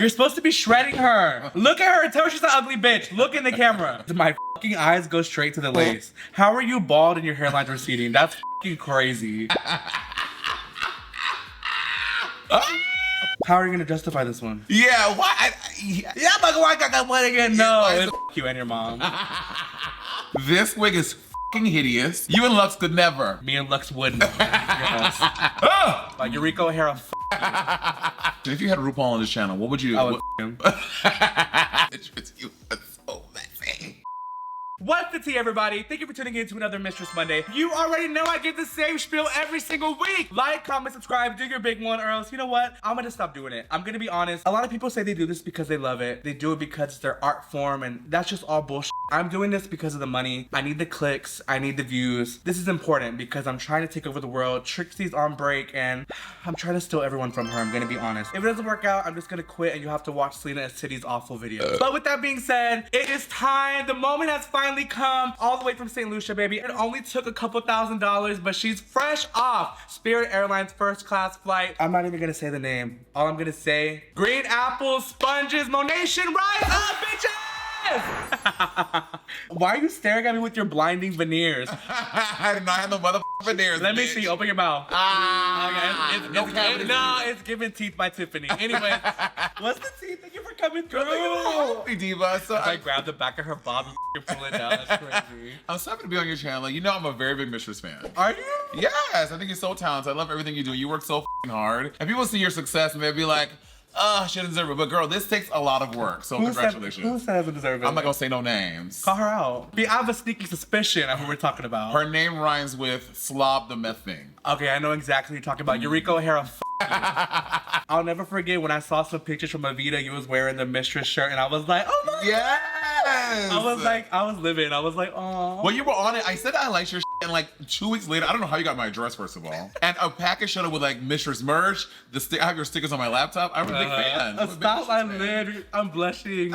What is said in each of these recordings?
You're supposed to be shredding her. Look at her and tell her she's an ugly bitch. Look in the camera. My fucking eyes go straight to the lace. How are you bald and your hairline's receding? That's fucking crazy. How are you gonna justify this one? Yeah, why? Yeah, but why I got that one again? No, it's you and your mom. This wig is fucking hideous. You and Lux could never. Me and Lux wouldn't. Yes. Like Eureka O'Hara. If you had RuPaul on this channel, what would you? I would him. You are so messy. What's the tea, everybody? Thank you for tuning in to another Mistress Monday. You already know I get the same spiel every single week. Like, comment, subscribe, do your big one, or else, you know what? I'm gonna stop doing it. I'm gonna be honest. A lot of people say they do this because they love it. They do it because it's their art form, and that's just all bullshit. I'm doing this because of the money. I need the clicks. I need the views. This is important because I'm trying to take over the world. Trixie's on break, and I'm trying to steal everyone from her. I'm gonna be honest. If it doesn't work out, I'm just gonna quit, and you have to watch Selena and City's awful videos. But with that being said, it is time. The moment has finally come all the way from St. Lucia, baby. It only took a couple $1,000s, but she's fresh off Spirit Airlines first class flight. I'm not even gonna say the name. All I'm gonna say, green apples, sponges, Monation, rise up, bitches! Why are you staring at me with your blinding veneers? I did not have no motherfucking veneers. Let me see. Open your mouth. It's giving teeth by Tiffany. Anyway, what's the tea? Thank you for coming through. Happy diva. So I grabbed the back of her bob and pull it down. That's crazy. I'm so happy to be on your channel. You know I'm a very big Mistress fan. Are you? Yes, I think you're so talented. I love everything you do. You work so hard. And people see your success and they'll be like, oh, she doesn't deserve it. But girl, this takes a lot of work. So congratulations. Who says it deserves it? I'm not gonna say no names. Call her out. I have a sneaky suspicion of who we're talking about. Her name rhymes with slob the meth thing. Okay, I know exactly what you're talking about. Eureka O'Hara. I'll never forget when I saw some pictures from Avita. You was wearing the Mistress shirt, and I was like, oh my yes! God. I was living. I was like, oh. Well, you were on it. I said I liked your and like 2 weeks later, I don't know how you got my address, first of all. And a package showed up with like Mistress merch. I have your stickers on my laptop. I'm a big fan. Stop, I'm blushing.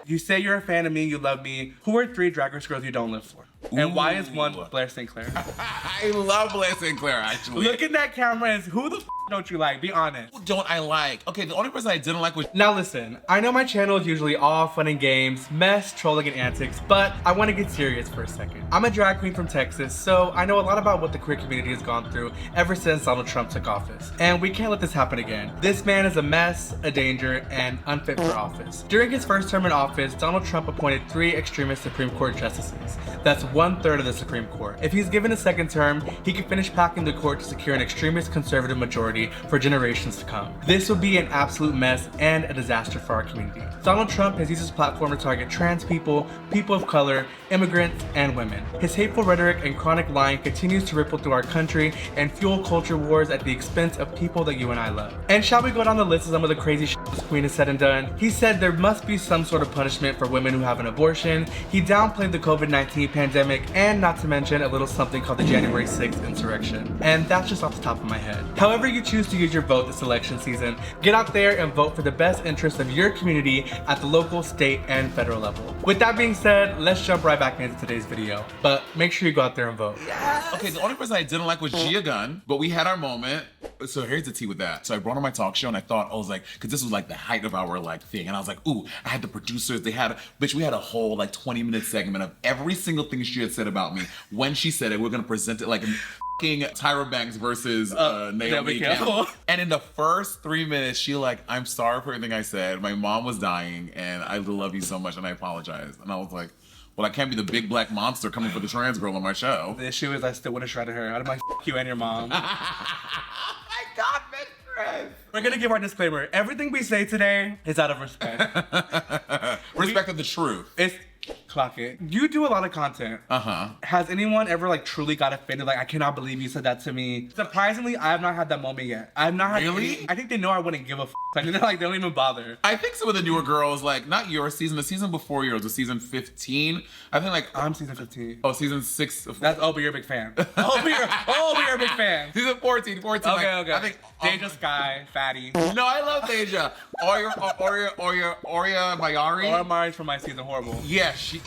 You say you're a fan of me, you love me. Who are 3 Drag Race girls you don't live for? And why is one Blair St. Clair? I love Blair St. Clair, actually. Look at that camera and who the don't you like? Be honest. Who don't I like? Okay, the only person I didn't like was... Now listen, I know my channel is usually all fun and games, mess, trolling, and antics, but I want to get serious for a second. I'm a drag queen from Texas, so I know a lot about what the queer community has gone through ever since Donald Trump took office. And we can't let this happen again. This man is a mess, a danger, and unfit for office. During his first term in office, Donald Trump appointed 3 extremist Supreme Court justices. That's 1/3 of the Supreme Court. If he's given a second term, he can finish packing the court to secure an extremist conservative majority for generations to come. This would be an absolute mess and a disaster for our community. Donald Trump has used his platform to target trans people, people of color, immigrants, and women. His hateful rhetoric and chronic lying continues to ripple through our country and fuel culture wars at the expense of people that you and I love. And shall we go down the list of some of the crazy shit this queen has said and done? He said there must be some sort of punishment for women who have an abortion. He downplayed the COVID-19 pandemic, and not to mention a little something called the January 6th insurrection. And that's just off the top of my head. However you choose to use your vote this election season, get out there and vote for the best interests of your community at the local, state, and federal level. With that being said, let's jump right back into today's video. But make sure you go out there and vote. Yes. Okay, the only person I didn't like was Gia Gunn, but we had our moment. So here's the tea with that. So I brought her on my talk show and I thought, I was like, cause this was like the height of our like thing. And I was like, ooh, I had the producers, we had a whole like 20-minute segment of every single thing she had said about me. When she said it, we're gonna present it like a Tyra Banks versus Naomi Campbell. And in the first 3 minutes, she like, I'm sorry for everything I said. My mom was dying and I love you so much and I apologize. And I was like, well, I can't be the big black monster coming for the trans girl on my show. The issue is I still would have shredded her. I'd have like, you and your mom. Oh my God, Mistress. We're gonna give our disclaimer. Everything we say today is out of respect. Respect of the truth. It's clock it. You do a lot of content. Has anyone ever like truly got offended? Like, I cannot believe you said that to me. Surprisingly, I have not had that moment yet. I have not had Really? I think they know I wouldn't give a I think like they don't even bother. I think some of the newer girls, like not your season, the season before yours, was season 15. I think like I'm season 15. Oh, season 6. That's but you're a big fan. But you're a big fan. Season 14. Okay, like, okay. I think Deja Sky, Fatty. No, I love Deja. Oria Mayari. Oria Mayari's from my season horrible. Yeah, she.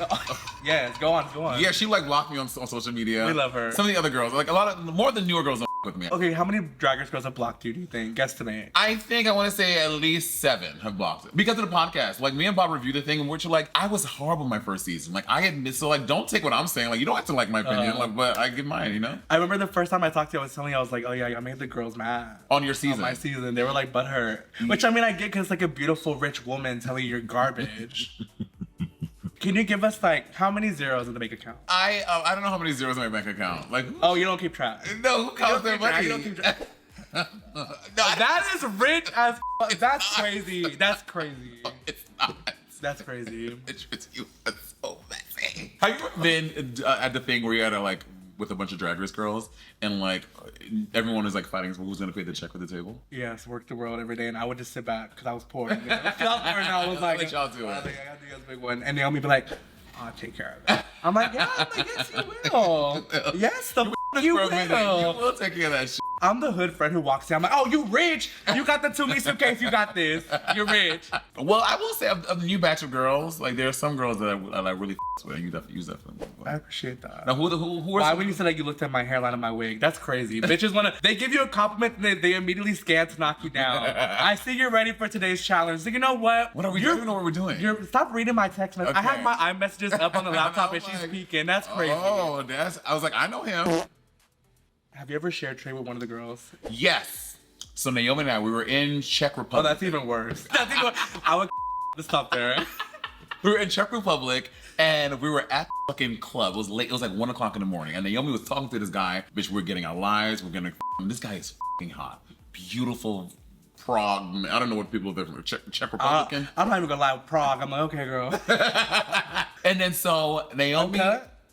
Yes, go on. Yeah, she like blocked me on social media. We love her. Some of the other girls, like more than newer girls don't with me. Okay, how many Drag Race girls have blocked you, do you think? Guesstimate. I think I want to say at least 7 have blocked it because of the podcast. Like me and Bob reviewed the thing, and we're like, I was horrible my first season. Like I admit, so like don't take what I'm saying. Like you don't have to like my opinion, like but I give mine. You know. I remember the first time I talked to you, I was telling you, I was like, oh yeah, I made the girls mad. On your season. On my season, they were like butthurt. Which I mean, I get because like a beautiful rich woman telling you you're garbage. Can you give us like how many zeros in the bank account? I don't know how many zeros in my bank account. Like oh, you don't keep track. No, who counts their money? You don't keep track. No, that is rich as. That's crazy. That's crazy. It's not. That's crazy. It's you. It's so messy. Have you ever been at the thing where you had to like with a bunch of Drag Race girls and like everyone is like fighting for who's gonna pay the check for the table? Yes, work the world every day, and I would just sit back because I was poor. And I was like, let y'all do it. I think I got to do this big one, and Naomi be like, I'll take care of it. I'm like, yeah, yes, you will. Yes, you will. You will take care of that shit. I'm the hood friend who walks in. I'm like, oh, you rich? You got the 2-me suitcase. You got this. You're rich. Well, I will say, of the new batch of girls, like there are some girls that I like really with, and you definitely use that for them. I appreciate that. Now, who are why when you said like you looked at my hairline and my wig? That's crazy. Bitches wanna, they give you a compliment and they immediately scan to knock you down. I see you're ready for today's challenge. So you know what? What are we doing? I don't even know what we're doing. Stop reading my text message. Okay. I have my iMessages up on the laptop and she's speaking. That's crazy. Oh, I was like, I know him. Have you ever shared tray with one of the girls? Yes. So Naomi and I, we were in Czech Republic. Oh, that's even worse. That's even, I would stop there. We were in Czech Republic and we were at the fucking club. It was late. It was like 1 o'clock in the morning. And Naomi was talking to this guy. Bitch, we're getting our lives. We're gonna. This guy is fucking hot. Beautiful Prague. I don't know what people are from Czech Republican. I'm not even gonna lie with Prague. I'm like, okay, girl. And then so Naomi.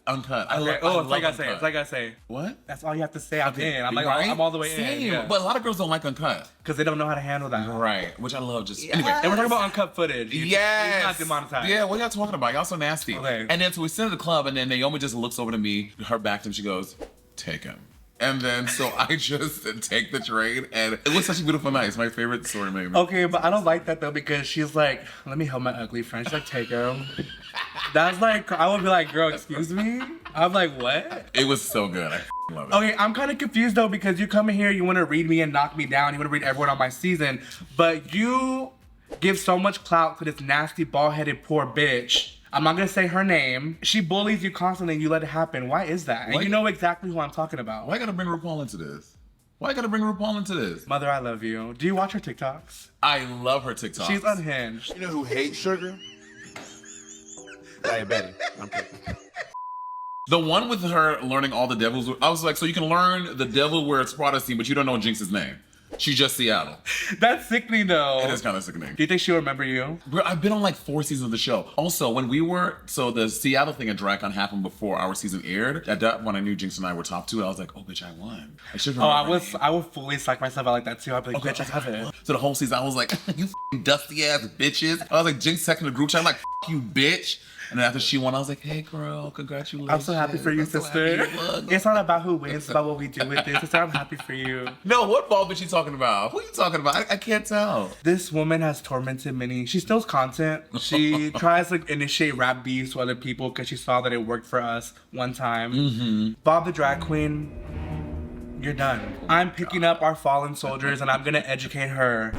Uncut. Okay. It's like I say. It's like I say. What? That's all you have to say. I'm in. I'm like, right? I'm all the way Same. in. Yeah. But a lot of girls don't like uncut. Because they don't know how to handle that. Right. Which I love. Just yes. Anyway. And we're talking about uncut footage. Yes. You're not demonetized. Yeah. What y'all talking about? Y'all so nasty. Okay. And then so we sit at the club, and then Naomi just looks over to me, her back to him. She goes, "Take him." And then so I just take the trade, and it was such a beautiful night. It's my favorite story, maybe. Okay, but I don't like that though because she's like, let me help my ugly friend. She's like, take him. That's like, I would be like, girl, excuse me? I'm like, what? It was so good. I love it. Okay, I'm kind of confused though because you come in here, you want to read me and knock me down. You want to read everyone on my season, but you give so much clout to this nasty, bald-headed, poor bitch. I'm not gonna say her name. She bullies you constantly and you let it happen. Why is that? And you know exactly who I'm talking about. Why you gotta bring RuPaul into this? Why you gotta bring RuPaul into this? Mother, I love you. Do you watch her TikToks? I love her TikToks. She's unhinged. You know who hates sugar? Diabetic. I'm kidding. The one with her learning all the devils, I was like, so you can learn the devil wears Prada scene, but you don't know Jinx's name. She's just Seattle. That's sickening though. It is kind of sickening. Do you think she'll remember you? Bro, I've been on like 4 seasons of the show. Also, when we were, so the Seattle thing at DragCon happened before our season aired. At that when I knew Jinx and I were top 2, I was like, oh bitch, I won. I should remember. I would fully psych myself out like that too. I'd be like, bitch, I have it. So the whole season, I was like, you dusty ass bitches. I was like, Jinx texting the group chat, I'm like, you bitch. And then after she won, I was like, hey girl, congratulations. I'm so happy for you, sister. It's not about who wins, it's about what we do with this. Sister, I'm happy for you. No, what ball bitch you talking about? Who are you talking about? I can't tell. This woman has tormented many. She steals content. She tries to initiate rap beefs with other people because she saw that it worked for us one time. Mm-hmm. Bob the Drag Queen, you're done. I'm picking up our fallen soldiers and I'm gonna educate him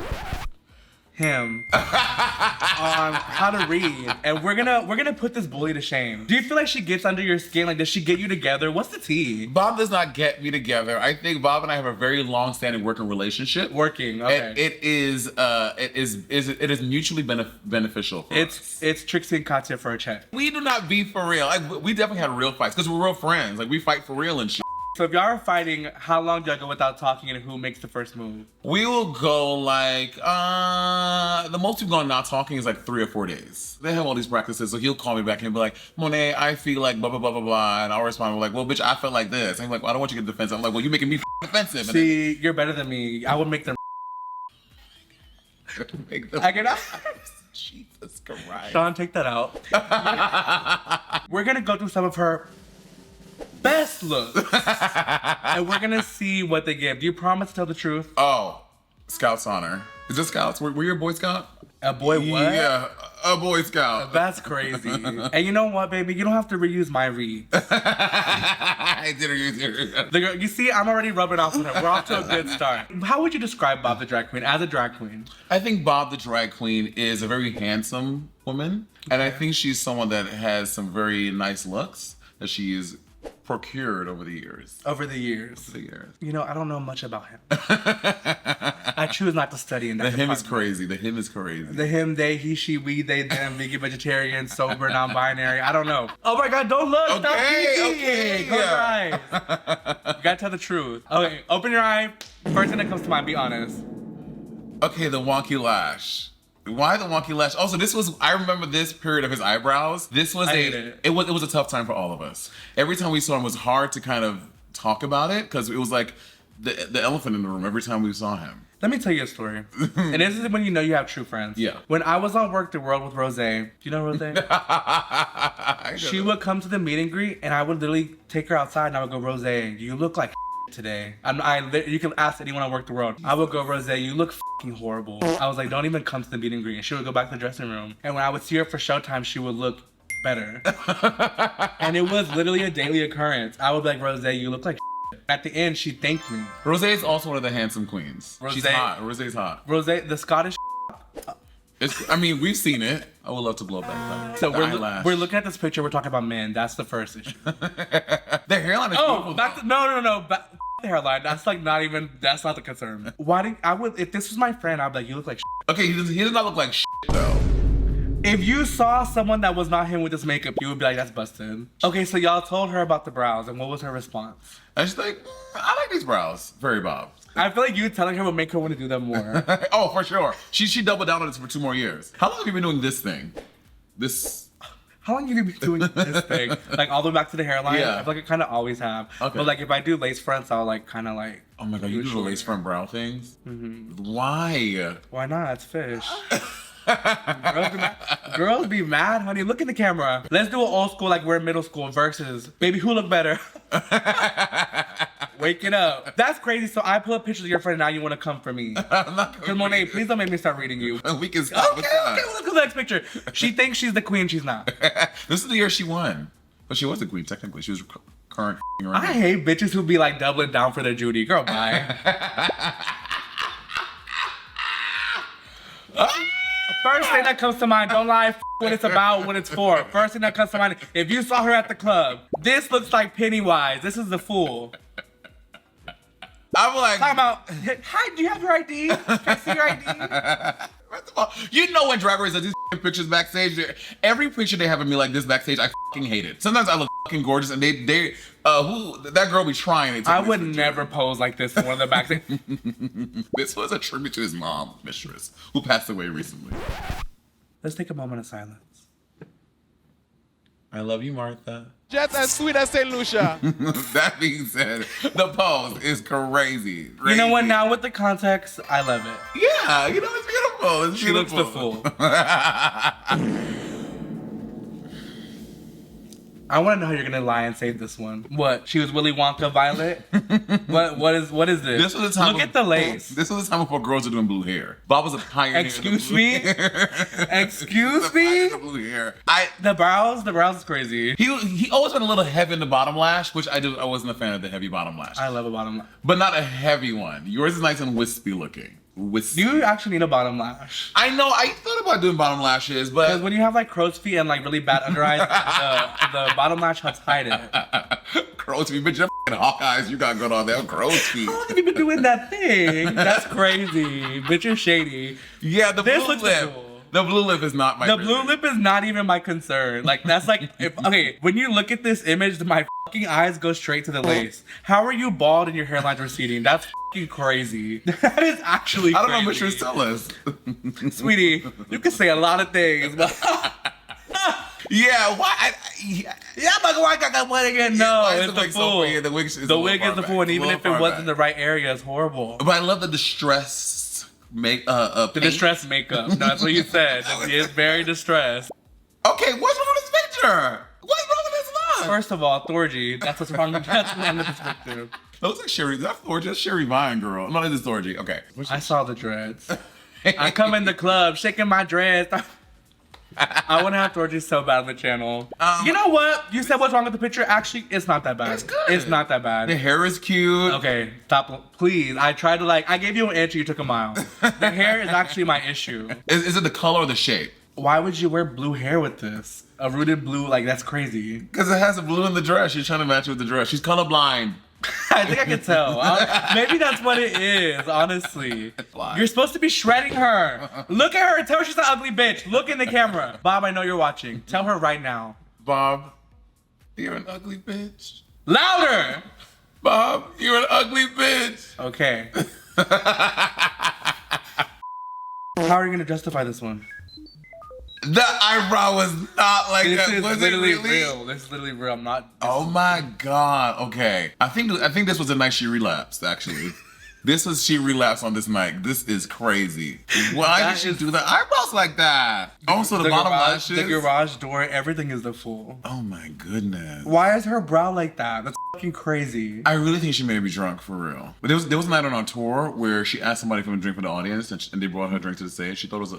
on how to read, and we're gonna put this bully to shame. Do you feel like she gets under your skin? Like, does she get you together? What's the tea? Bob does not get me together. I think Bob and I have a very long-standing working relationship. Working, okay. It is mutually beneficial for us. It's Trixie and Katya for a check. We do not beef for real. Like, we definitely had real fights because we're real friends. Like, we fight for real and shit. So if y'all are fighting, how long do y'all go without talking and who makes the first move? We will go like, the most we've gone not talking is like 3 or 4 days. They have all these practices, so he'll call me back and be like, Monet, I feel like blah, blah, blah, blah, blah. And I'll respond like, well, bitch, I felt like this. And he's like, well, I don't want you to get defensive. I'm like, well, you're making me defensive. See, you're better than me. I would make them I cannot. Jesus Christ. Sean, take that out. We're gonna go through some of her best looks. And we're gonna see what they give. Do you promise to tell the truth? Oh, Scout's honor. Is this Scouts? Were you a Boy Scout? A boy what? Yeah, a Boy Scout. That's crazy. And you know what, baby? You don't have to reuse my reads. I didn't use your. The girl, you see, I'm already rubbing off with her. We're off to a good start. How would you describe Bob the drag queen as a drag queen? I think Bob the drag queen is a very handsome woman, and I think she's someone that has some very nice looks that she's procured over the years. You know, I don't know much about him. I choose not to study in that. The him is department. crazy. The him is crazy. The him, they, he, she, we, they, them, vegan, vegetarian, sober, non-binary. I don't know. Oh my God, don't look. Stop peeking. Close your eyes. You gotta tell the truth. Okay, open your eye. First thing that comes to mind, be honest. Okay, the wonky lash. Why the wonky lash? Also, I remember this period of his eyebrows. This was it was a tough time for all of us. Every time we saw him, it was hard to kind of talk about it because it was like the elephant in the room every time we saw him. Let me tell you a story. And this is when you know you have true friends. Yeah. When I was on Work the World with Rose, do you know Rose? She would come to the meet and greet, and I would literally take her outside, and I would go, Rose, you look like today. You can ask anyone on Work the World. I would go, Rose, you look fucking horrible. I was like, don't even come to the meet and greet. And she would go back to the dressing room. And when I would see her for showtime, she would look better. And it was literally a daily occurrence. I would be like, Rose, you look like At the end, she thanked me. Rose is also one of the handsome queens. She's hot. Rose's hot. Rose, the Scottish. We've seen it. I would love to blow back. So we're looking at this picture. We're talking about men. That's the first issue. Their hairline is beautiful. No. The hairline. That's like not even. That's not the concern. If this was my friend, I'd be like, you look like. Okay, he does not look like though. If you saw someone that was not him with this makeup, you would be like, that's busted. Okay, so y'all told her about the brows, and what was her response? I was like, I like these brows. Very Bob. I feel like you telling her would make her want to do them more. Oh, for sure. She doubled down on this for 2 more years. How long have you been doing this thing? How long have you been doing this thing? Like all the way back to the hairline? Yeah. I feel like I kind of always have. Okay. But like if I do lace fronts, I'll like kind of like. Oh my God, you do the lace front brow things? Mm-hmm. Why? Why not? It's fish. Girls be mad, honey. Look in the camera. Let's do an old school like we're in middle school versus baby who look better. Wake it up. That's crazy. So I put pictures of your friend and now you want to come for me. I'm not Because Monet, please don't make me start reading you. We can stop. Okay, let's go to the next picture. She thinks she's the queen, she's not. This is the year she won. But she was the queen, technically. She was current around. I hate bitches who be like doubling down for their Judy. Girl, bye. First thing that comes to mind, don't lie, what it's about, what it's for. First thing that comes to mind, if you saw her at the club, this looks like Pennywise. This is the fool. I'm like, Talking about, hi, do you have your ID? Can I see your ID? First of all, you know when Drag Race does these pictures backstage, every picture they have of me like this backstage, I hate it. Sometimes I look gorgeous and that girl be trying. I would never pose like this in one of the backstage. This was a tribute to his mom, Mistress, who passed away recently. Let's take a moment of silence. I love you, Martha. Just as sweet as St. Lucia. That being said, the pose is crazy. You know what? Now with the context, I love it. Yeah, you know, it's beautiful. It's She looks beautiful. the fool. I want to know how you're gonna lie and save this one. What? She was Willy Wonka Violet? What is this? This was the time. Look at the lace. This was the time before girls were doing blue hair. Bob was a pioneer. Excuse of blue me? hair. Excuse The me? pioneer of blue hair. The brows is crazy. He always went a little heavy in the bottom lash, which I wasn't a fan of the heavy bottom lash. I love a bottom lash. But not a heavy one. Yours is nice and wispy looking. Wispy. You actually need a bottom lash. I know. I thought about doing bottom lashes, Because but when you have like crow's feet and like really bad under eyes, the bottom lash helps hide it. crow's feet. But your f***ing hawk eyes, you got good on there. Crow's feet. How long have you been doing that thing? That's crazy. Bitch, you're shady. Yeah, the This blue looks lip. cool. The blue lip is not my The favorite. blue lip is not even my concern. Like, that's like, when you look at this image, my fucking eyes go straight to the lace. How are you bald and your hairline's receding? That's fucking crazy. That is actually I don't know, crazy. Mistress, tell us. Sweetie, you can say a lot of things, but... Yeah, why? but why I got one again? No, why is it's the the wig so fool. weird? The wig is The wig is the fool, and even if it wasn't the the right area, it's horrible. But I love the distressed The distressed makeup. No, that's what you said. He is very distressed. Okay, what's wrong with this picture? What's wrong with this look? First of all, Thorgy, that's what's wrong. That's the end of this picture. That looks like Sherry. That's Thorgy. That's Sherry Vine, girl. No, this is Thorgy. Okay. I saw the dreads. I come in the club shaking my dress. I want to have orgies so bad on the channel. You know what? You said what's wrong with the picture? Actually, it's not that bad. It's good. It's not that bad. The hair is cute. Okay, stop, please. I tried to I gave you an inch, you took a mile. The hair is actually my issue. Is it the color or the shape? Why would you wear blue hair with this? A rooted blue, that's crazy. Because it has a blue in the dress. She's trying to match it with the dress. She's colorblind. I think I can tell. Maybe that's what it is, honestly. Why? You're supposed to be shredding her. Look at her and tell her she's an ugly bitch. Look in the camera. Bob, I know you're watching. Tell her right now. Bob, you're an ugly bitch. Louder! Bob, you're an ugly bitch. Okay. How are you going to justify this one? The eyebrow was not like This that. is Was literally it really? real. This is literally real. I'm not. Oh my god. Okay. I think this was the night she relapsed, actually. She relapsed on this night. This is crazy. Why did she do the eyebrows like that? Also, the bottom lashes. The garage door, everything is the fool. Oh my goodness. Why is her brow like that? That's fucking crazy. I really think she may be drunk, for real. But there was a night on our tour where she asked somebody for a drink for the audience, and they brought her drink to the stage. She thought it was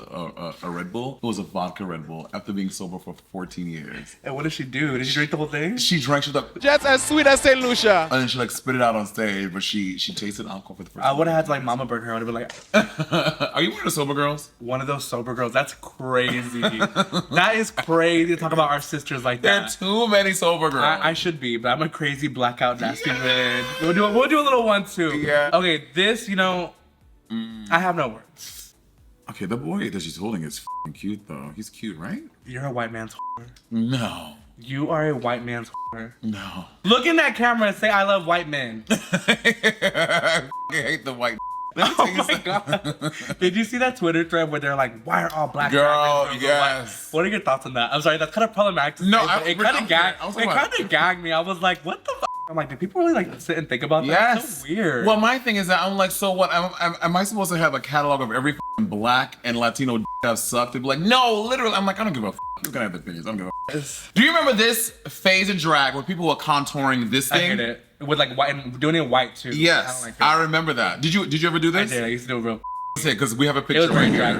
a Red Bull. It was a vodka Red Bull after being sober for 14 years. And what did she do? Did she drink the whole thing? She drank, she was like, Just as sweet as St. Lucia. and then she spit it out on stage, but she tasted alcohol for the first I time. would have had to mama burn her. I would have been like, Are you one of the sober girls? one of those sober girls. That's crazy. That is crazy to talk about our sisters like There are that. too many sober girls. I should be, but I'm a crazy blackout nasty man. We'll do a little one too. Yeah. Okay, this, I have no words. Okay, the boy that she's holding is f***ing cute though. He's cute, right? You're a white man's whore. No. You are a white man's whore. No. Look in that camera and say I love white men. I hate the white. Oh my god. Did you see that Twitter thread where they're like, why are all black Girl, drag races yes. white? What are your thoughts on that? I'm sorry, that's kind of problematic to No, say, but it kind of gagged me. I was like, what the f? I'm like, do people really sit and think about that? Yes. That's so weird. Well, my thing is that I'm like, so what? Am I supposed to have a catalog of every black and Latino I've sucked? They'd be like, no, literally. I'm like, I don't give a f. You can have the opinions. I don't give a f. Do you remember this phase in drag where people were contouring this I thing? hate it. With white and doing it in white too. Yes, I don't like it. I remember that. Did you ever do I this? did. I used to do it real. Because we have a It picture was very right drag.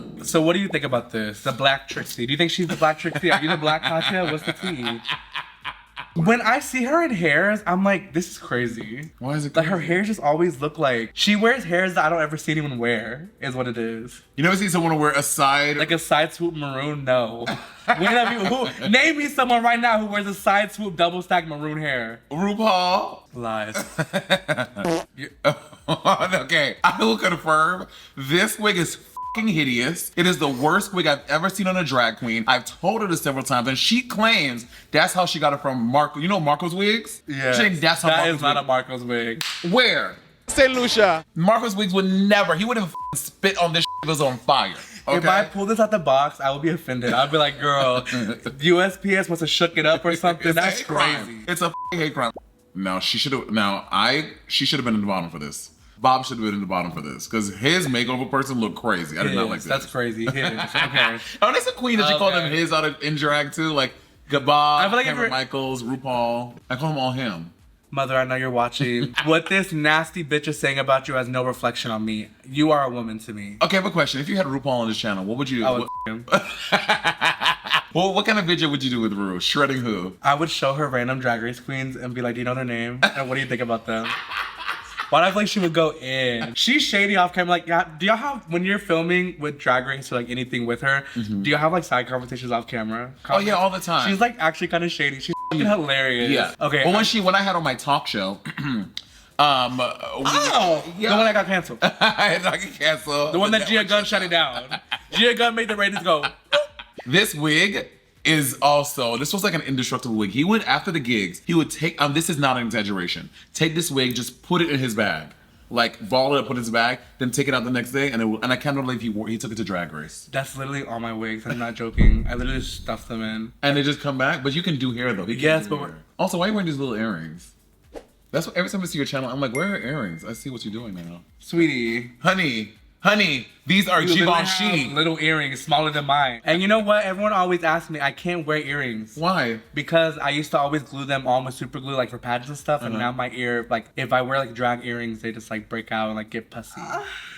here. So what do you think about this? The black Trixie. Do you think she's the black Trixie? Are you the black Katya? What's the tea? When I see her in hairs, I'm like, this is crazy. Why is it Like her crazy? hairs just always look like she wears hairs that I don't ever see anyone wear. Is what it is. You never see someone wear a side? Like a side swoop maroon? No. When have you, name me someone right now who wears a side swoop double stack maroon hair. RuPaul. Lies. Okay, I will confirm this wig is fucking hideous. It is the worst wig I've ever seen on a drag queen. I've told her this several times, and she claims that's how she got it from Marco. You know Marco's wigs? Yeah. She thinks that's how That Marco's is not a wig. Marco's wig. Where? St. Lucia. Marco's wigs would never. He wouldn't spit on this shit if it was on fire. Okay? If I pull this out the box, I will be offended. I'll be like, girl, USPS must have shook it up or something. It's a That's hate crime. crazy. It's a fucking hate crime. No, she should have. She should have been in the bottom for this. Bob should have been in the bottom for this because his makeover person looked crazy. I did not like this. That's crazy. His. Okay. Oh, that's a queen that you called him Okay. his out in drag too, like Bob, I feel like if Cameron you're- Michaels, RuPaul. I call him all him. Mother, I know you're watching. What this nasty bitch is saying about you has no reflection on me. You are a woman to me. Okay, I have a question. If you had RuPaul on this channel, what would you? I would him. Well, what kind of video would you do with Ru? Shredding who? I would show her random drag race queens and be like, do you know their name? And what do you think about them? Why do I feel like she would go in? She's shady off camera. Like, yeah, do y'all have, when you're filming with Drag Race or like anything with her, do y'all have like side conversations off camera? Oh yeah, all the time. She's like actually kind of shady. She's fucking hilarious. Yeah. Okay. Well, when I had on my talk show, Oh! yeah. The one that got canceled. I get canceled. The one that Gia Gunn shut it down. Gia Gunn made the ratings go. This wig is also, this was like an indestructible wig. He would, after the gigs, he would take, this is not an exaggeration, take this wig, just put it in his bag. Like, ball it up, put it in his bag, then take it out the next day, and I can't believe he took it to Drag Race. That's literally all my wigs. I'm not joking. I literally just stuffed them in. And they just come back, but you can do hair though. He can't Yes, do but hair. Also, why are you wearing these little earrings? That's what, every time I see your channel, I'm like, where are earrings? I see what you're doing now. Sweetie. Honey, Honey, these are You literally have Givenchy. little earrings smaller than mine. And you know what? Everyone always asks me, I can't wear earrings. Why? Because I used to always glue them all with super glue, like for pads and stuff. And Uh-huh. now my ear, like, if I wear like drag earrings, they just like break out and like get pussy.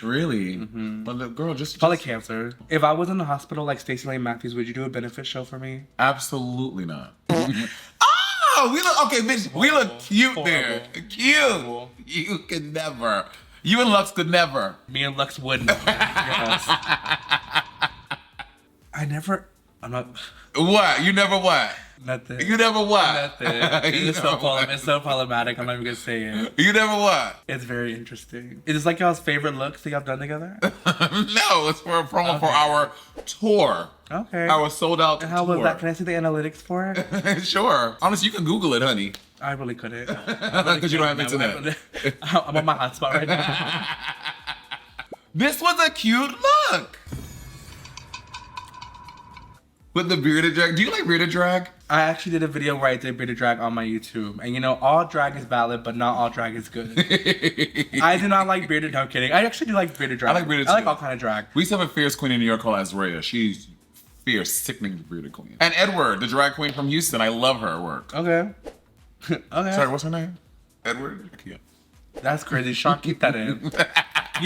Really? Well, the girl, just Probably cancer. If I was in the hospital like Stacey Lane Matthews, would you do a benefit show for me? absolutely not. Oh, we look okay, bitch. We look cute there. Cute. Horrible. You could never. You and Lux could never. Me and Lux wouldn't. Yes. I'm not. What? You never what? Nothing. You never what? Nothing. You It's so, never what? it's so problematic. I'm not even gonna say it. You never what? It's very interesting. Is this like y'all's favorite looks that y'all done together? No, it's for a promo for Okay. our tour. Okay. Our sold out And how tour. was that? Can I see the analytics for it? Sure. Honestly, you can Google it, honey. I really couldn't. Because you don't have internet. I'm on my hotspot right now. This was a cute look. With the bearded drag. Do you like bearded drag? I actually did a video where I did bearded drag on my YouTube. And you know, all drag is valid, but not all drag is good. I do not like bearded. No, I'm kidding. I actually do like bearded drag. I like bearded I like too. all kind of drag. We used to have a fierce queen in New York called Azrea. She's fierce, sickening bearded queen. And Edward, the drag queen from Houston. I love her work. Okay. Okay. Sorry, what's her name? Edward? Yeah. That's crazy. Sean, keep that in.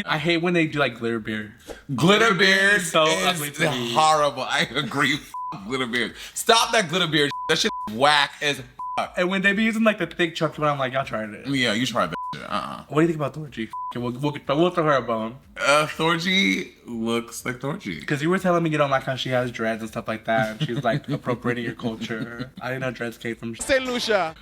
I hate when they do like glitter beard. Glitter beard So is ugly to me. horrible. I agree. Glitter beard. Stop that glitter beard. That shit whack as fuck. And when they be using like the thick chunky one, I'm like, y'all tried it. Yeah, you tried that shit. What do you think about Thorgy? Okay, we'll throw her a bone. Thorgy looks like Thorgy. Because you were telling me you don't like how she has dreads and stuff like that. And she's like appropriating your culture. I didn't know dreads came from. St. Lucia.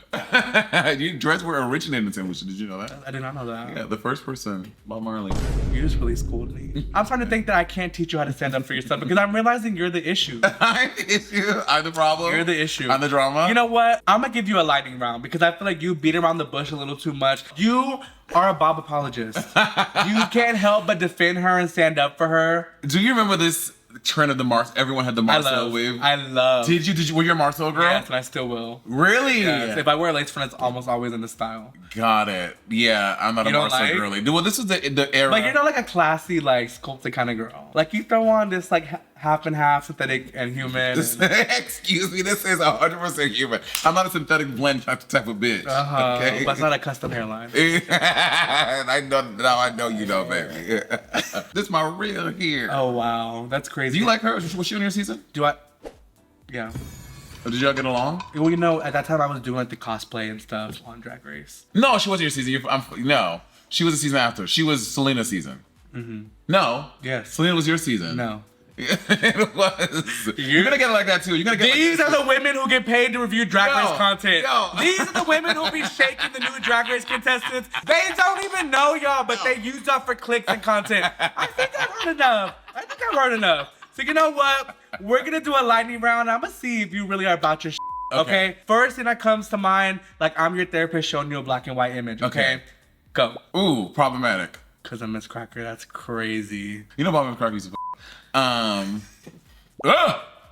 You dreads were originated in St. Lucia. Did you know that? I did not know that. Yeah, the first person, Bob Marley. You just really schooled me. I'm trying to think that I can't teach you how to stand up for yourself because I'm realizing you're the issue. I'm the issue. I'm the problem. You're the issue. I'm the drama. You know what? I'm gonna give you a lightning round because I feel like you beat around the bush a little too much. You are a Bob apologist. You can't help but defend her and stand up for her. Do you remember this trend of the Mars? Everyone had the Marcel wave. I love. Did you? Were you a Marcel girl? Yes, and I still will. Really? Yes. If I wear a lace front, it's almost always in the style. Got it. Yeah, I'm not You a don't Marcel like? girly. Well, this was the era. Like, you're not like a classy, like, sculpted kind of girl. Like, you throw on this, like, half and half synthetic and human. And, Excuse me, this is 100% human. I'm not a synthetic blend type of bitch. Okay. But it's not a custom hairline. And I know now. I know you know, baby. This is my real hair. Oh, wow. That's crazy. Do you like her? Was she on your season? Do I? Yeah. Or did y'all get along? Well, you know, at that time I was doing, like, the cosplay and stuff on Drag Race. No, she wasn't your season. No, she was the season after. She was Selena's season. Mm-hmm. No. Yes. Selena was your season. No. It was. You're gonna get it like that too. You're gonna get. These like are the women who get paid to review Drag Yo, Race content. yo. These are the women who be shaking the new Drag Race contestants. They don't even know y'all, but they use y'all for clicks and content. I think I've heard enough. So you know what? We're gonna do a lightning round. I'm gonna see if you really are about your shit. Okay? First thing that comes to mind, like I'm your therapist showing you a black and white image. Okay? Go. Ooh, problematic. Cause I'm Miss Cracker. That's crazy. You know Bob McCarthy used to.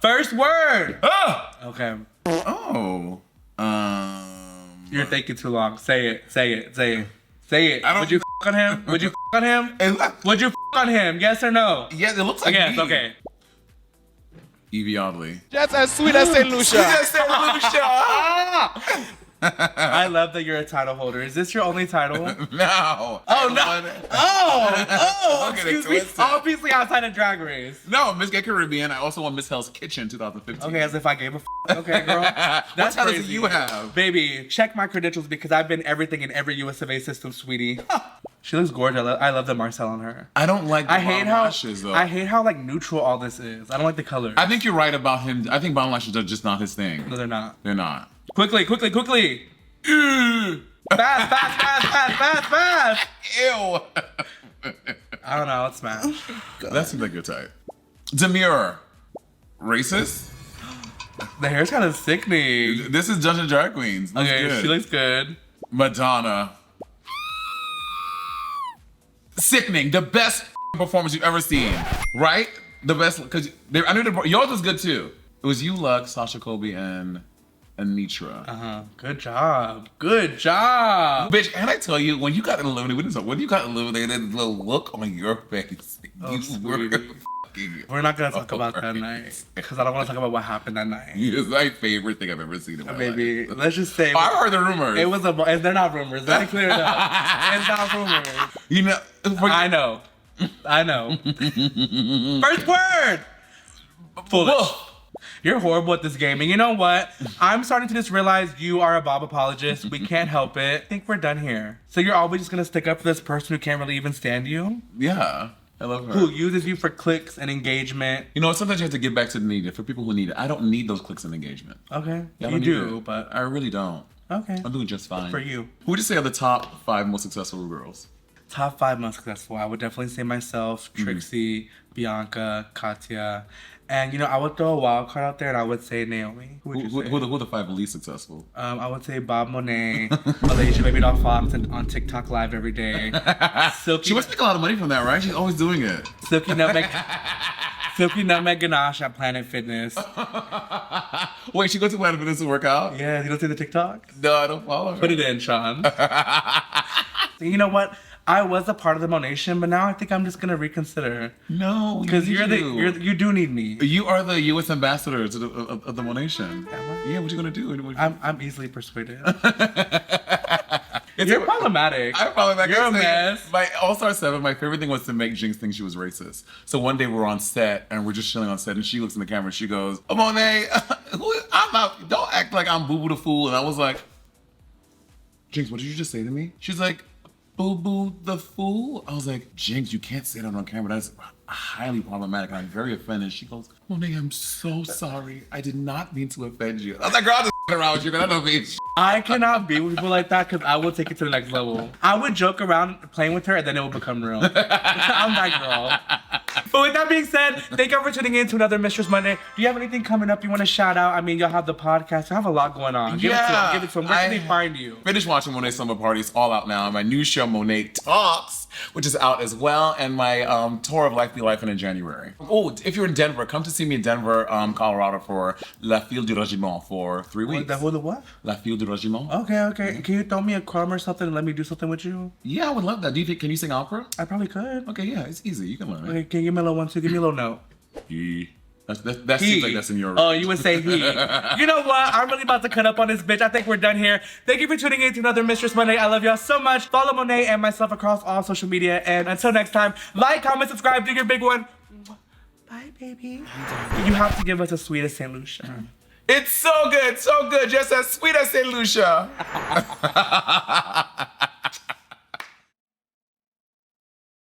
First word. Okay. Oh. You're thinking too long. Say it. Say it. Say it. Say it. I don't- Would you on him? Would you on him? Would you on him? Yes or no? Yeah, it looks like Yes. me. Okay. Evie Oddly. Just as sweet as St. Lucia. I love that you're a title holder. Is this your only title? No. Oh no! Oh! Don't get it Excuse me. twisted. Obviously outside of Drag Race. No, Miss Gay Caribbean. I also won Miss Hell's Kitchen 2015. Okay, as if I gave a Okay, girl. That's What titles do crazy. you have? Baby, check my credentials because I've been everything in every US of A system, sweetie. She looks gorgeous. I love the Marcel on her. I don't like the I hate bottom how lashes, though. I hate how like neutral all this is. I don't like the color. I think you're right about him. I think bottom lashes are just not his thing. No, they're not. They're not. Quickly. Fast. Ew. I don't know. It's smash. That seems like your type. Demure. Racist? The hair's kind of sickening. This is Dungeon Drag Queens. Looks Okay, good. she looks good. Madonna. Sickening. The best performance you've ever seen. Right? The best. Because I knew yours was good too. It was you, Lux, Sasha Colby, and Anitra. Good job. Good job. Bitch, and I tell you, when you got eliminated, the look on your face, you were fucking. We're not gonna talk about that night because I don't want to talk about what happened that night. It's my favorite thing I've ever seen in my Baby, life. let's just say I heard the rumors. it was they're not rumors. Let me clear it up. It's not rumors. You know, I know. I know. First word. Foolish. Whoa. You're horrible at this game. And you know what? I'm starting to just realize you are a Bob apologist. We can't help it. I think we're done here. So you're always just going to stick up for this person who can't really even stand you? Yeah. I love her. Who uses you for clicks and engagement. You know, sometimes you have to give back to the needed. For people who need it. I don't need those clicks and engagement. Okay. Yeah, I you don't do, need it. but... I really don't. Okay. I'm doing just fine. For you. Who would you say are the top 5 most successful girls? Top 5 most successful. I would definitely say myself, Trixie, Bianca, Katya. And, you know, I would throw a wild card out there and I would say Naomi. Who would you say? Who are the 5 least successful? I would say Bob Monet, Malaysia Baby Doll Fox on TikTok Live every day. Silky, She must make a lot of money from that, right? She's always doing it. Silky Nutmeg Ganache at Planet Fitness. Wait, she goes to Planet Fitness to work out? Yeah, you don't see the TikTok? No, I don't follow her. Put it in, Sean. You know what? I was a part of the Monation, but now I think I'm just gonna reconsider. No, Because you do need me. You are the U.S. ambassador to of the Monation. Am I? Yeah, what you gonna do? I'm easily persuaded. You're problematic. I'm problematic. You're a mess. My All-Star 7, my favorite thing was to make Jinx think she was racist. So one day we're on set and we're just chilling on set and she looks in the camera and she goes, "Oh, Monet, I'm not, don't act like I'm Boo Boo the Fool." And I was like, "Jinx, what did you just say to me?" She's like, "Boo Boo the Fool?" I was like, "Jinx, you can't say that on camera. That's highly problematic. I'm very offended." She goes, "Monet, I'm so sorry. I did not mean to offend you." I was like, "Girl, I'm just around with you because I don't mean shit." I cannot be with people like that because I will take it to the next level. I would joke around playing with her and then it will become real. I'm that girl. But with that being said, thank you for tuning in to another Mistress Monday. Do you have anything coming up you want to shout out? I mean, you'll have the podcast. You have a lot going on. Give it to them. Where can they find you? Finished watching Monet Summer Party. It's all out now. My new show, Monet Talks, which is out as well. And my tour of Life Be Life in January. Oh, if you're in Denver, come to see me in Denver, Colorado for La File du Regiment for 3 weeks. The what? La File du Regiment. Okay. Can you throw me a crumb or something and let me do something with you? Yeah, I would love that. Do you think, can you sing opera? I probably could. Okay, yeah, it's easy. You can learn it. Okay, can you give me a little one, too? Give me a little note. He. That seems like that's in your... Oh, you would say he. You know what? I'm really about to cut up on this bitch. I think we're done here. Thank you for tuning in to another Mistress Monday. I love y'all so much. Follow Monet and myself across all social media. And until next time, like, comment, subscribe, do your big one. Bye, baby. You have to give us a sweet as St. Lucia. It's so good, just as sweet as St. Lucia.